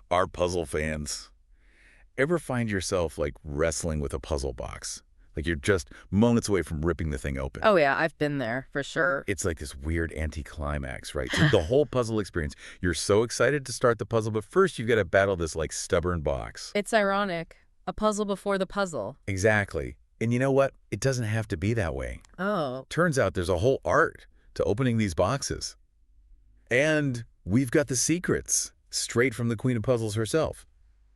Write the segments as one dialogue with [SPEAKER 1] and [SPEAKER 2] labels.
[SPEAKER 1] Our puzzle fans. Ever find yourself, like, wrestling with a puzzle box? Like you're just moments away from ripping the thing open.
[SPEAKER 2] Oh, yeah, I've been there, for sure.
[SPEAKER 1] It's like this weird anticlimax, right? To the whole puzzle experience. You're so excited to start the puzzle, but first you've got to battle this, like, stubborn box.
[SPEAKER 2] It's ironic. A puzzle before the puzzle.
[SPEAKER 1] Exactly. And you know what? It doesn't have to be that way.
[SPEAKER 2] Oh.
[SPEAKER 1] Turns out there's a whole art to opening these boxes. And we've got the secrets straight from the Queen of Puzzles herself,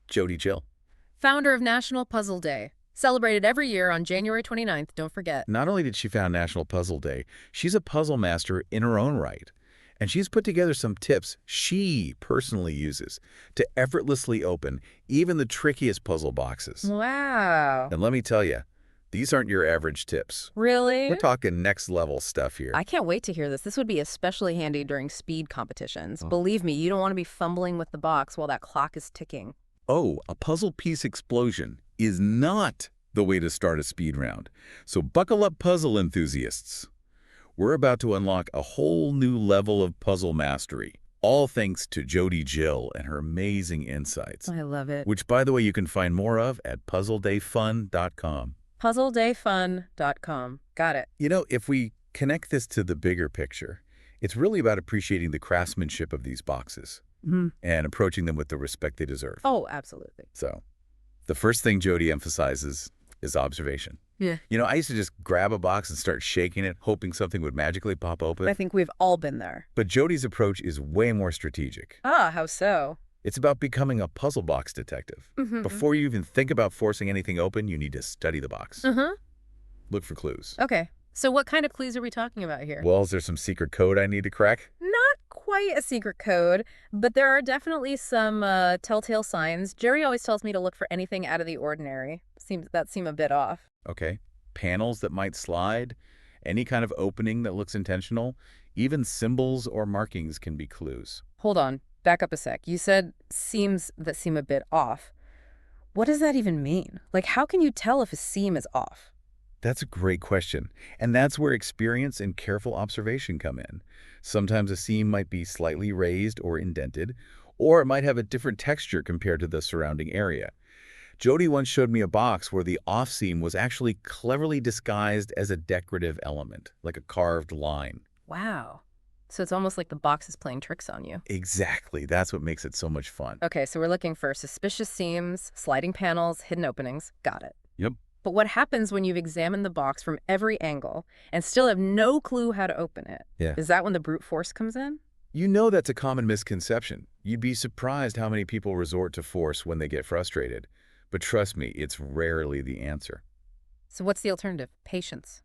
[SPEAKER 1] Jody Jill.
[SPEAKER 2] Founder of National Puzzle Day. Celebrated every year on January 29th, don't forget.
[SPEAKER 1] Not only did she found National Puzzle Day, she's a puzzle master in her own right. And she's put together some tips she personally uses to effortlessly open even the trickiest puzzle boxes.
[SPEAKER 2] Wow.
[SPEAKER 1] And let me tell you, these aren't your average tips.
[SPEAKER 2] Really?
[SPEAKER 1] We're talking next level stuff here.
[SPEAKER 2] I can't wait to hear this. This would be especially handy during speed competitions.
[SPEAKER 1] Oh.
[SPEAKER 2] Believe me, you don't want to be fumbling with the box while that clock is ticking.
[SPEAKER 1] Oh, a puzzle piece explosion is not the way to start a speed round. So buckle up, puzzle enthusiasts. We're about to unlock a whole new level of puzzle mastery, all thanks to Jody Jill and her amazing insights,
[SPEAKER 2] I love it.
[SPEAKER 1] which, by the way, you can find more of at puzzledayfun.com.
[SPEAKER 2] PuzzleDayFun.com. Got it.
[SPEAKER 1] You know, if we connect this to the bigger picture, it's really about appreciating the craftsmanship of these boxes and approaching them with the respect they deserve.
[SPEAKER 2] Oh, absolutely.
[SPEAKER 1] So, the first thing Jody emphasizes is observation.
[SPEAKER 2] Yeah.
[SPEAKER 1] You know, I used to just grab a box and start shaking it, hoping something would magically pop open.
[SPEAKER 2] I think we've all been there.
[SPEAKER 1] But Jody's approach is way more strategic.
[SPEAKER 2] Ah, how so?
[SPEAKER 1] It's about becoming a puzzle box detective. Before you even think about forcing anything open, you need to study the box. Look for clues.
[SPEAKER 2] Okay. So what kind of clues are we talking about here?
[SPEAKER 1] Well, is there some secret code I need to crack?
[SPEAKER 2] Not quite a secret code, but there are definitely some telltale signs. Jerry always tells me to look for anything out of the ordinary. Seem a bit off.
[SPEAKER 1] Okay. Panels that might slide, any kind of opening that looks intentional, even symbols or markings can be clues.
[SPEAKER 2] Hold on. Back up a sec. You said seams that seem a bit off. What does that even mean? Like, how can you tell if a seam is off?
[SPEAKER 1] That's a great question. And that's where experience and careful observation come in. Sometimes a seam might be slightly raised or indented, or it might have a different texture compared to the surrounding area. Jody once showed me a box where the off seam was actually cleverly disguised as a decorative element, like a carved line.
[SPEAKER 2] Wow. So it's almost like the box is playing tricks on you.
[SPEAKER 1] Exactly. That's what makes it so much fun.
[SPEAKER 2] Okay, so we're looking for suspicious seams, sliding panels, hidden openings. Got it.
[SPEAKER 1] Yep.
[SPEAKER 2] But what happens when you've examined the box from every angle and still have no clue how to open it?
[SPEAKER 1] Yeah.
[SPEAKER 2] Is that when the brute force comes in?
[SPEAKER 1] You know that's a common misconception. You'd be surprised how many people resort to force when they get frustrated. But trust me, it's rarely the answer.
[SPEAKER 2] So what's the alternative? Patience.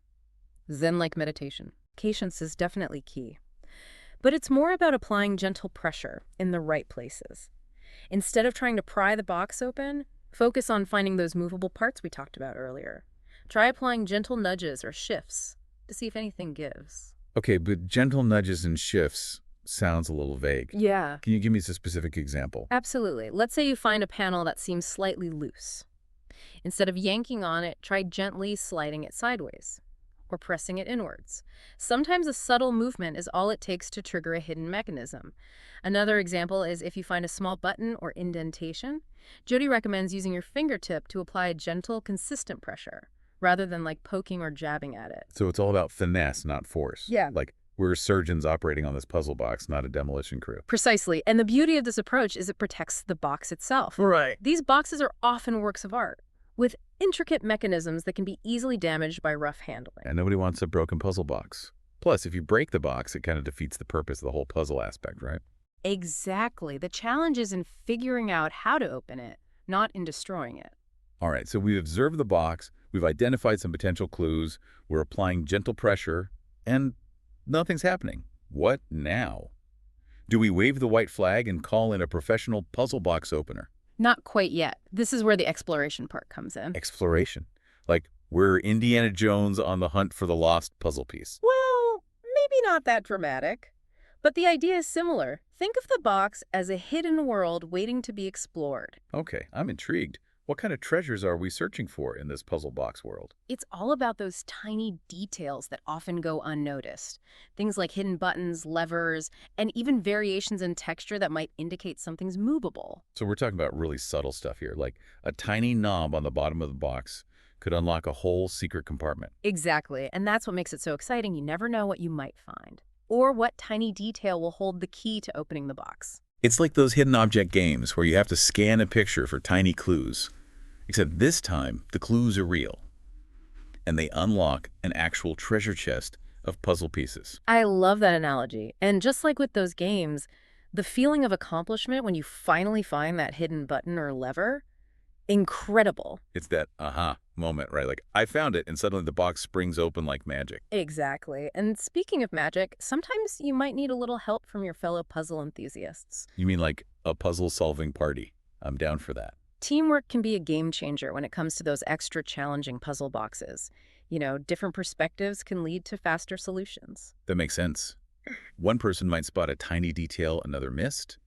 [SPEAKER 2] Zen-like meditation. Patience is definitely key. But it's more about applying gentle pressure in the right places. Instead of trying to pry the box open, focus on finding those movable parts we talked about earlier. Try applying gentle nudges or shifts to see if anything gives.
[SPEAKER 1] Okay, but gentle nudges and shifts sounds a little vague.
[SPEAKER 2] Yeah.
[SPEAKER 1] Can you give me a specific example?
[SPEAKER 2] Absolutely. Let's say you find a panel that seems slightly loose. Instead of yanking on it, try gently sliding it sideways or pressing it inwards. Sometimes a subtle movement is all it takes to trigger a hidden mechanism. Another example is if you find a small button or indentation, Jody recommends using your fingertip to apply a gentle, consistent pressure rather than like poking or jabbing at it.
[SPEAKER 1] So it's all about finesse, not force.
[SPEAKER 2] Yeah.
[SPEAKER 1] Like we're surgeons operating on this puzzle box, not a demolition crew.
[SPEAKER 2] Precisely. And the beauty of this approach is it protects the box itself.
[SPEAKER 1] Right.
[SPEAKER 2] These boxes are often works of art with intricate mechanisms that can be easily damaged by rough handling.
[SPEAKER 1] And nobody wants a broken puzzle box. Plus, if you break the box, it kind of defeats the purpose of the whole puzzle aspect, right?
[SPEAKER 2] Exactly. The challenge is in figuring out how to open it, not in destroying it.
[SPEAKER 1] All right, so we've observed the box, we've identified some potential clues, we're applying gentle pressure, and nothing's happening. What now? Do we wave the white flag and call in a professional puzzle box opener?
[SPEAKER 2] Not quite yet. This is where the exploration part comes in.
[SPEAKER 1] Exploration. Like we're Indiana Jones on the hunt for the lost puzzle piece.
[SPEAKER 2] Well, maybe not that dramatic. But the idea is similar. Think of the box as a hidden world waiting to be explored.
[SPEAKER 1] Okay, I'm intrigued. What kind of treasures are we searching for in this puzzle box world?
[SPEAKER 2] It's all about those tiny details that often go unnoticed. Things like hidden buttons, levers, and even variations in texture that might indicate something's movable.
[SPEAKER 1] So we're talking about really subtle stuff here, like a tiny knob on the bottom of the box could unlock a whole secret compartment.
[SPEAKER 2] Exactly, and that's what makes it so exciting. You never know what you might find, or what tiny detail will hold the key to opening the box.
[SPEAKER 1] It's like those hidden object games where you have to scan a picture for tiny clues. Except this time, the clues are real, and they unlock an actual treasure chest of puzzle pieces.
[SPEAKER 2] I love that analogy. And just like with those games, the feeling of accomplishment when you finally find that hidden button or lever, incredible.
[SPEAKER 1] It's that aha moment, right? Like, I found it, and suddenly the box springs open like magic.
[SPEAKER 2] Exactly. And speaking of magic, sometimes you might need a little help from your fellow puzzle enthusiasts.
[SPEAKER 1] You mean like a puzzle-solving party? I'm down for that.
[SPEAKER 2] Teamwork can be a game changer when it comes to those extra challenging puzzle boxes. Different perspectives can lead to faster solutions.
[SPEAKER 1] That makes sense. One person might spot a tiny detail another missed,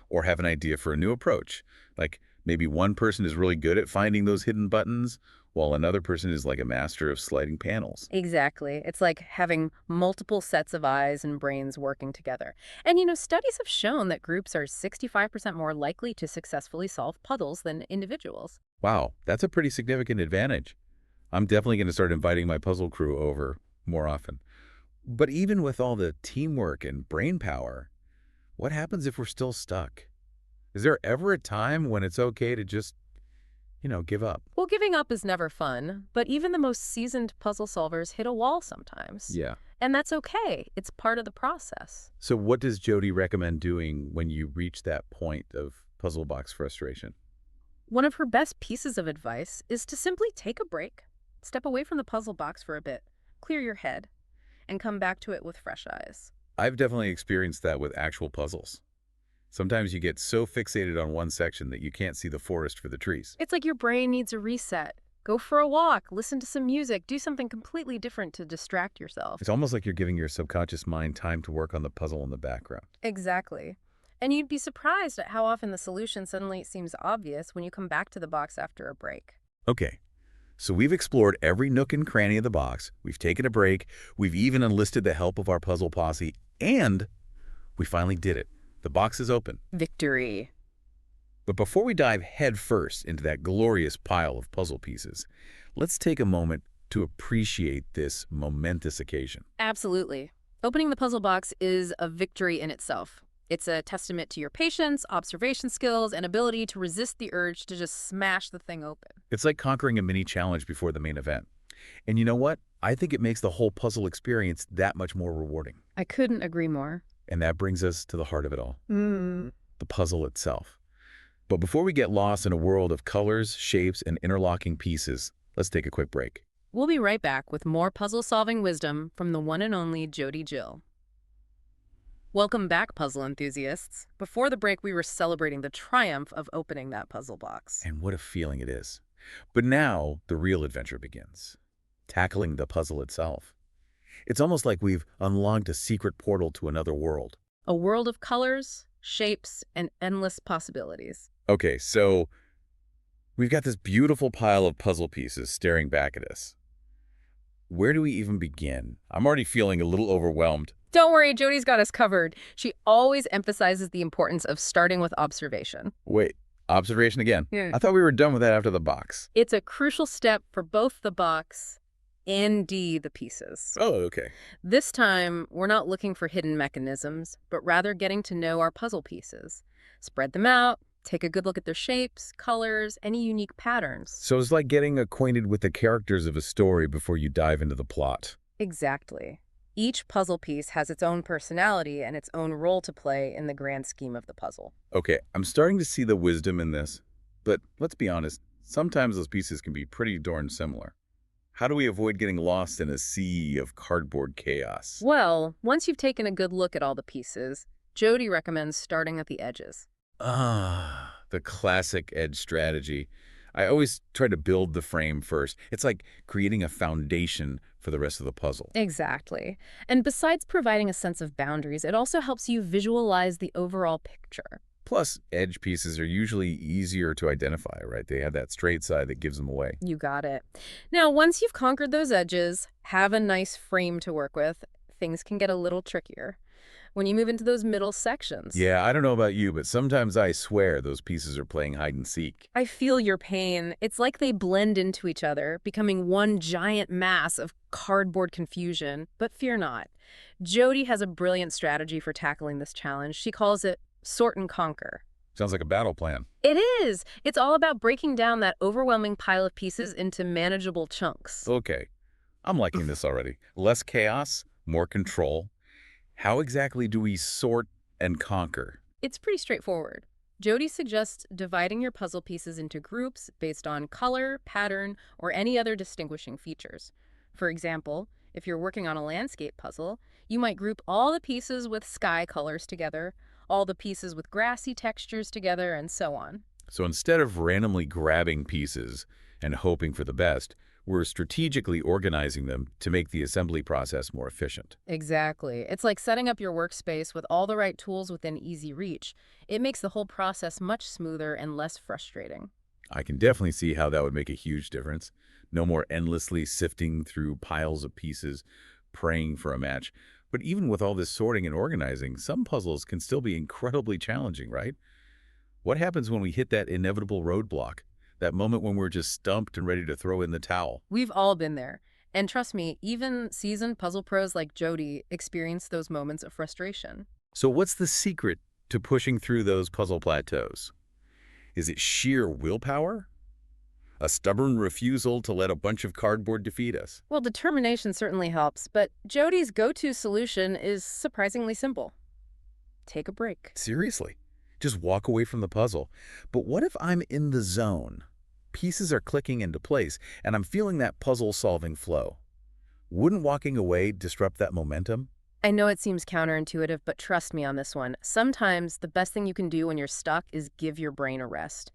[SPEAKER 1] or have an idea for a new approach. Like maybe one person is really good at finding those hidden buttons, while another person is like a master of sliding panels.
[SPEAKER 2] Exactly. It's like having multiple sets of eyes and brains working together. And studies have shown that groups are 65% more likely to successfully solve puzzles than individuals.
[SPEAKER 1] Wow, that's a pretty significant advantage. I'm definitely going to start inviting my puzzle crew over more often. But even with all the teamwork and brain power, what happens if we're still stuck? Is there ever a time when it's okay to just, give up?
[SPEAKER 2] Well, giving up is never fun, but even the most seasoned puzzle solvers hit a wall sometimes.
[SPEAKER 1] Yeah.
[SPEAKER 2] And that's okay. It's part of the process.
[SPEAKER 1] So what does Jody recommend doing when you reach that point of puzzle box frustration?
[SPEAKER 2] One of her best pieces of advice is to simply take a break, step away from the puzzle box for a bit, clear your head, and come back to it with fresh eyes.
[SPEAKER 1] I've definitely experienced that with actual puzzles. Sometimes you get so fixated on one section that you can't see the forest for the trees.
[SPEAKER 2] It's like your brain needs a reset. Go for a walk, listen to some music, do something completely different to distract yourself.
[SPEAKER 1] It's almost like you're giving your subconscious mind time to work on the puzzle in the background.
[SPEAKER 2] Exactly. And you'd be surprised at how often the solution suddenly seems obvious when you come back to the box after a break.
[SPEAKER 1] Okay, so we've explored every nook and cranny of the box, we've taken a break, we've even enlisted the help of our puzzle posse, and we finally did it. The box is open.
[SPEAKER 2] Victory.
[SPEAKER 1] But before we dive headfirst into that glorious pile of puzzle pieces, let's take a moment to appreciate this momentous occasion.
[SPEAKER 2] Absolutely. Opening the puzzle box is a victory in itself. It's a testament to your patience, observation skills, and ability to resist the urge to just smash the thing open.
[SPEAKER 1] It's like conquering a mini challenge before the main event. And you know what? I think it makes the whole puzzle experience that much more rewarding.
[SPEAKER 2] I couldn't agree more.
[SPEAKER 1] And that brings us to the heart of it all, the puzzle itself. But before we get lost in a world of colors, shapes, and interlocking pieces, let's take a quick break.
[SPEAKER 2] We'll be right back with more puzzle-solving wisdom from the one and only Jody Jill. Welcome back, puzzle enthusiasts. Before the break, we were celebrating the triumph of opening that puzzle box.
[SPEAKER 1] And what a feeling it is. But now the real adventure begins, tackling the puzzle itself. It's almost like we've unlocked a secret portal to another world.
[SPEAKER 2] A world of colors, shapes, and endless possibilities.
[SPEAKER 1] Okay, so we've got this beautiful pile of puzzle pieces staring back at us. Where do we even begin? I'm already feeling a little overwhelmed.
[SPEAKER 2] Don't worry, Jody's got us covered. She always emphasizes the importance of starting with observation.
[SPEAKER 1] Wait, observation again?
[SPEAKER 2] Yeah.
[SPEAKER 1] I thought we were done with that after the box.
[SPEAKER 2] It's a crucial step for both the box and the pieces.
[SPEAKER 1] Oh, okay.
[SPEAKER 2] This time, we're not looking for hidden mechanisms, but rather getting to know our puzzle pieces. Spread them out, take a good look at their shapes, colors, any unique patterns.
[SPEAKER 1] So it's like getting acquainted with the characters of a story before you dive into the plot.
[SPEAKER 2] Exactly. Each puzzle piece has its own personality and its own role to play in the grand scheme of the puzzle.
[SPEAKER 1] Okay, I'm starting to see the wisdom in this, but let's be honest, sometimes those pieces can be pretty darn similar. How do we avoid getting lost in a sea of cardboard chaos?
[SPEAKER 2] Well, once you've taken a good look at all the pieces, Jody recommends starting at the edges.
[SPEAKER 1] The classic edge strategy. I always try to build the frame first. It's like creating a foundation for the rest of the puzzle.
[SPEAKER 2] Exactly. And besides providing a sense of boundaries, it also helps you visualize the overall picture.
[SPEAKER 1] Plus, edge pieces are usually easier to identify, right? They have that straight side that gives them away.
[SPEAKER 2] You got it. Now, once you've conquered those edges, have a nice frame to work with, things can get a little trickier when you move into those middle sections.
[SPEAKER 1] Yeah, I don't know about you, but sometimes I swear those pieces are playing hide and seek.
[SPEAKER 2] I feel your pain. It's like they blend into each other, becoming one giant mass of cardboard confusion. But fear not. Jody has a brilliant strategy for tackling this challenge. She calls it sort and conquer.
[SPEAKER 1] Sounds like a battle plan.
[SPEAKER 2] It is. It's all about breaking down that overwhelming pile of pieces into manageable chunks.
[SPEAKER 1] Okay, I'm liking this already. Less chaos, more control. How exactly do we sort and conquer?
[SPEAKER 2] It's pretty straightforward. Jody suggests dividing your puzzle pieces into groups based on color, pattern, or any other distinguishing features. For example, if you're working on a landscape puzzle, you might group all the pieces with sky colors together, all the pieces with grassy textures together, and so on.
[SPEAKER 1] So instead of randomly grabbing pieces and hoping for the best, we're strategically organizing them to make the assembly process more efficient.
[SPEAKER 2] Exactly. It's like setting up your workspace with all the right tools within easy reach. It makes the whole process much smoother and less frustrating.
[SPEAKER 1] I can definitely see how that would make a huge difference. No more endlessly sifting through piles of pieces, praying for a match. But even with all this sorting and organizing, some puzzles can still be incredibly challenging, right? What happens when we hit that inevitable roadblock? That moment when we're just stumped and ready to throw in the towel?
[SPEAKER 2] We've all been there. And trust me, even seasoned puzzle pros like Jody experience those moments of frustration.
[SPEAKER 1] So what's the secret to pushing through those puzzle plateaus? Is it sheer willpower? A stubborn refusal to let a bunch of cardboard defeat us?
[SPEAKER 2] Well, determination certainly helps, but Jody's go-to solution is surprisingly simple. Take a break.
[SPEAKER 1] Seriously? Just walk away from the puzzle. But what if I'm in the zone? Pieces are clicking into place, and I'm feeling that puzzle-solving flow. Wouldn't walking away disrupt that momentum?
[SPEAKER 2] I know it seems counterintuitive, but trust me on this one. Sometimes the best thing you can do when you're stuck is give your brain a rest.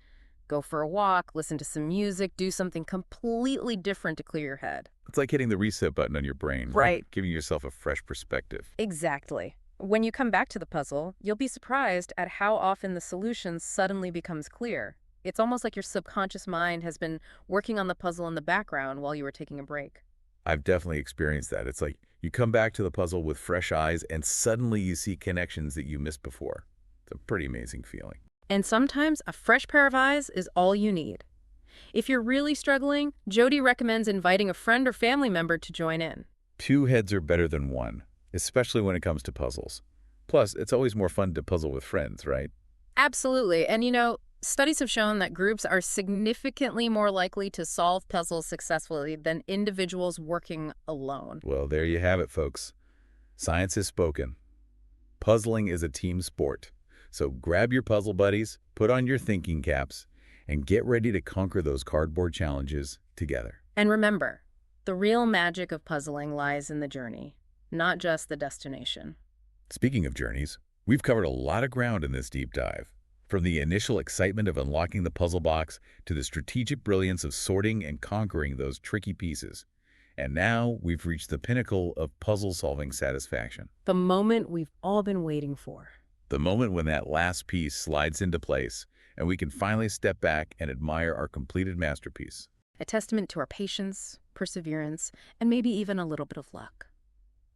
[SPEAKER 2] Go for a walk, listen to some music, do something completely different to clear your head.
[SPEAKER 1] It's like hitting the reset button on your brain,
[SPEAKER 2] Right.
[SPEAKER 1] giving yourself a fresh perspective.
[SPEAKER 2] Exactly. When you come back to the puzzle, you'll be surprised at how often the solution suddenly becomes clear. It's almost like your subconscious mind has been working on the puzzle in the background while you were taking a break.
[SPEAKER 1] I've definitely experienced that. It's like you come back to the puzzle with fresh eyes, and suddenly you see connections that you missed before. It's a pretty amazing feeling.
[SPEAKER 2] And sometimes a fresh pair of eyes is all you need. If you're really struggling, Jody recommends inviting a friend or family member to join in.
[SPEAKER 1] 2 heads are better than 1, especially when it comes to puzzles. Plus, it's always more fun to puzzle with friends, right?
[SPEAKER 2] Absolutely. And studies have shown that groups are significantly more likely to solve puzzles successfully than individuals working alone.
[SPEAKER 1] Well, there you have it, folks. Science has spoken. Puzzling is a team sport. So grab your puzzle buddies, put on your thinking caps, and get ready to conquer those cardboard challenges together.
[SPEAKER 2] And remember, the real magic of puzzling lies in the journey, not just the destination.
[SPEAKER 1] Speaking of journeys, we've covered a lot of ground in this deep dive. From the initial excitement of unlocking the puzzle box to the strategic brilliance of sorting and conquering those tricky pieces. And now we've reached the pinnacle of puzzle-solving satisfaction.
[SPEAKER 2] The moment we've all been waiting for.
[SPEAKER 1] The moment when that last piece slides into place and we can finally step back and admire our completed masterpiece.
[SPEAKER 2] A testament to our patience, perseverance, and maybe even a little bit of luck.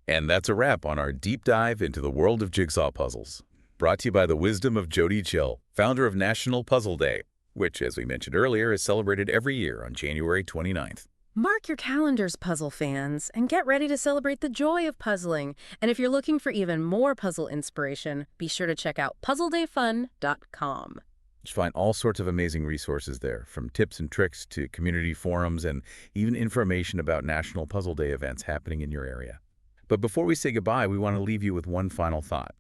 [SPEAKER 1] And that's a wrap on our deep dive into the world of jigsaw puzzles. Brought to you by the wisdom of Jody Chill, founder of National Puzzle Day, which, as we mentioned earlier, is celebrated every year on January 29th.
[SPEAKER 2] Mark your calendars, puzzle fans, and get ready to celebrate the joy of puzzling. And if you're looking for even more puzzle inspiration, be sure to check out puzzledayfun.com.
[SPEAKER 1] You'll find all sorts of amazing resources there, from tips and tricks to community forums and even information about National Puzzle Day events happening in your area. But before we say goodbye, we want to leave you with one final thought.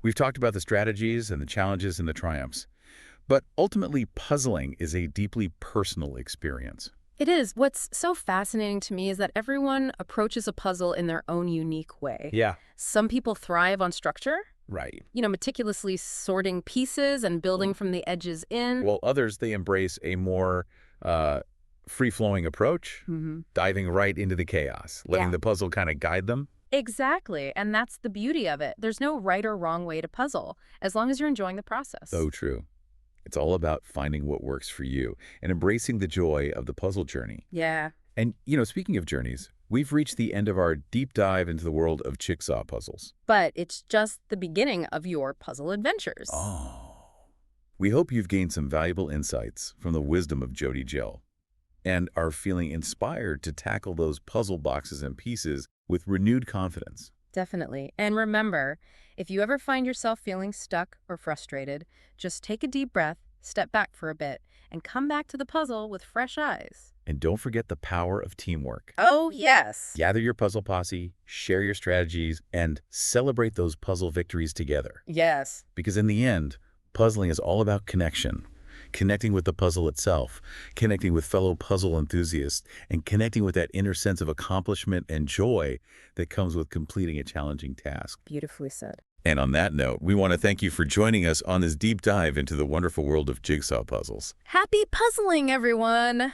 [SPEAKER 1] We've talked about the strategies and the challenges and the triumphs, but ultimately puzzling is a deeply personal experience.
[SPEAKER 2] It is. What's so fascinating to me is that everyone approaches a puzzle in their own unique way.
[SPEAKER 1] Yeah.
[SPEAKER 2] Some people thrive on structure,
[SPEAKER 1] Right.
[SPEAKER 2] meticulously sorting pieces and building from the edges in.
[SPEAKER 1] While others, they embrace a more free-flowing approach, diving right into the chaos, letting
[SPEAKER 2] Yeah.
[SPEAKER 1] the puzzle kind of guide them.
[SPEAKER 2] Exactly, and that's the beauty of it. There's no right or wrong way to puzzle, as long as you're enjoying the process.
[SPEAKER 1] So true. It's all about finding what works for you and embracing the joy of the puzzle journey.
[SPEAKER 2] Yeah.
[SPEAKER 1] And, speaking of journeys, we've reached the end of our deep dive into the world of jigsaw puzzles.
[SPEAKER 2] But it's just the beginning of your puzzle adventures.
[SPEAKER 1] Oh. We hope you've gained some valuable insights from the wisdom of Jody Jill and are feeling inspired to tackle those puzzle boxes and pieces with renewed confidence.
[SPEAKER 2] Definitely. And remember, if you ever find yourself feeling stuck or frustrated, just take a deep breath, step back for a bit, and come back to the puzzle with fresh eyes.
[SPEAKER 1] And don't forget the power of teamwork.
[SPEAKER 2] Oh, yes.
[SPEAKER 1] Gather your puzzle posse, share your strategies, and celebrate those puzzle victories together.
[SPEAKER 2] Yes.
[SPEAKER 1] Because in the end, puzzling is all about connection. Connecting with the puzzle itself, connecting with fellow puzzle enthusiasts, and connecting with that inner sense of accomplishment and joy that comes with completing a challenging task.
[SPEAKER 2] Beautifully said.
[SPEAKER 1] And on that note, we want to thank you for joining us on this deep dive into the wonderful world of jigsaw puzzles.
[SPEAKER 2] Happy puzzling, everyone!